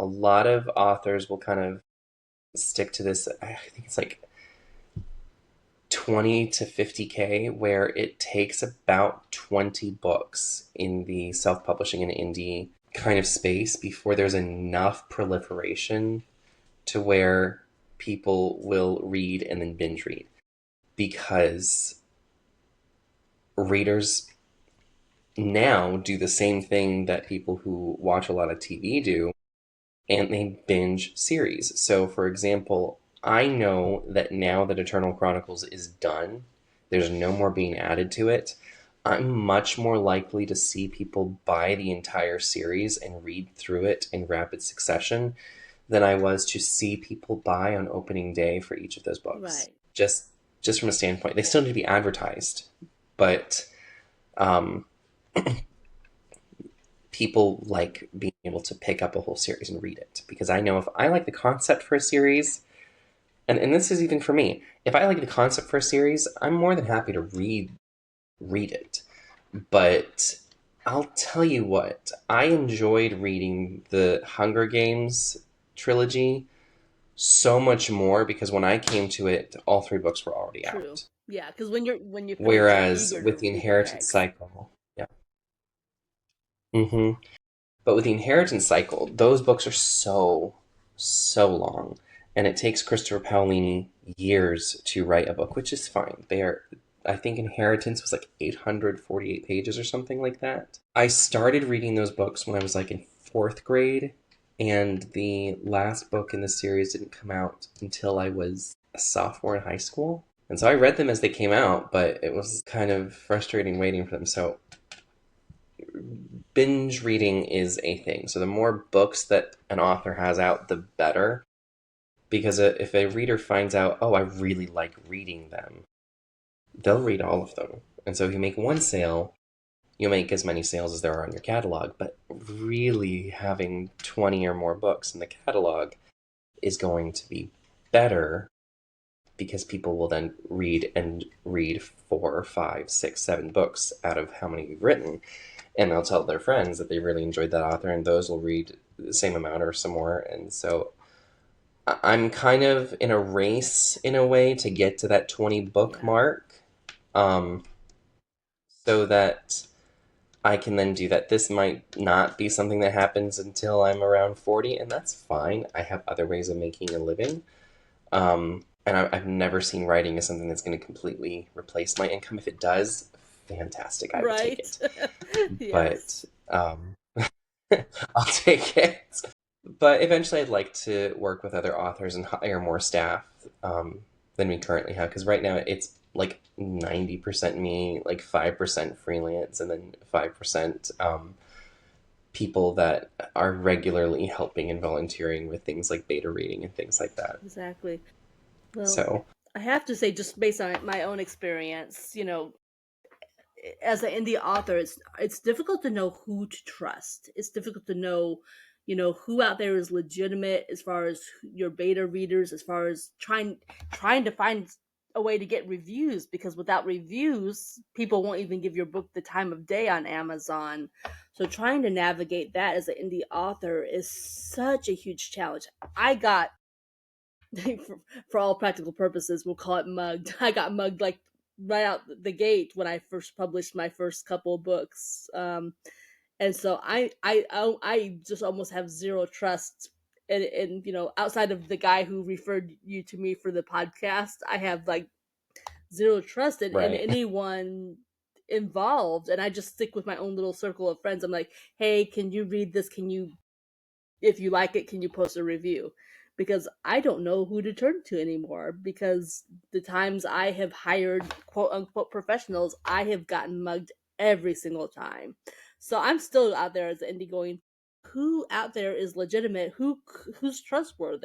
lot of authors will kind of stick to this. I think it's like 20 to 50K, where it takes about 20 books in the self-publishing and indie kind of space before there's enough proliferation to where people will read and then binge read, because readers now do the same thing that people who watch a lot of TV do, and they binge series. So, for example, I know that now that Eternal Chronicles is done, there's no more being added to it. I'm much more likely to see people buy the entire series and read through it in rapid succession than I was to see people buy on opening day for each of those books. Right. Just from a standpoint, they still need to be advertised, but um, people like being able to pick up a whole series and read it, because I know if I like the concept for a series, and this is even for me, if I like the concept for a series, I'm more than happy to read it. But I'll tell you what, I enjoyed reading the Hunger Games trilogy so much more because when I came to it, all three books were already True. out. Yeah, because when you finish, you're Whereas eager to with the read the Inheritance next. Cycle, yeah. But with the Inheritance Cycle, those books are so long. And it takes Christopher Paolini years to write a book, which is fine. I think Inheritance was like 848 pages or something like that. I started reading those books when I was like in fourth grade, and the last book in the series didn't come out until I was a sophomore in high school. And so I read them as they came out, but it was kind of frustrating waiting for them. So binge reading is a thing. So the more books that an author has out, the better. Because if a reader finds out, oh, I really like reading them, they'll read all of them. And so if you make one sale, you'll make as many sales as there are on your catalog. But really having 20 or more books in the catalog is going to be better, because people will then read 4, 5, 6, 7 books out of how many you've written, and they'll tell their friends that they really enjoyed that author, and those will read the same amount or some more. And so I'm kind of in a race in a way to get to that 20 book Yeah. mark, um, so that I can then do that. This might not be something that happens until I'm around 40, and that's fine. I have other ways of making a living. And I've never seen writing as something that's going to completely replace my income. If it does, fantastic. I will take Right. it. But Yes. I'll take it. But eventually, I'd like to work with other authors and hire more staff than we currently have. Because right now, it's like 90% me, like 5% freelance, and then 5% people that are regularly helping and volunteering with things like beta reading and things like that. Exactly. Well, So, I have to say, just based on my own experience, as an indie author, it's difficult to know who to trust. It's difficult to know, who out there is legitimate as far as your beta readers, as far as trying to find a way to get reviews, because without reviews, people won't even give your book the time of day on Amazon. So trying to navigate that as an indie author is such a huge challenge. I got for all practical purposes, we'll call it mugged. I got mugged like right out the gate when I first published my first couple of books, and so I just almost have zero trust. And outside of the guy who referred you to me for the podcast, I have like zero trust in right. anyone involved, and I just stick with my own little circle of friends. I'm like, hey, can you read this? Can you, if you like it, can you post a review? Because I don't know who to turn to anymore. Because the times I have hired quote unquote professionals, I have gotten mugged every single time. So I'm still out there as an indie going, who out there is legitimate? Who's trustworthy?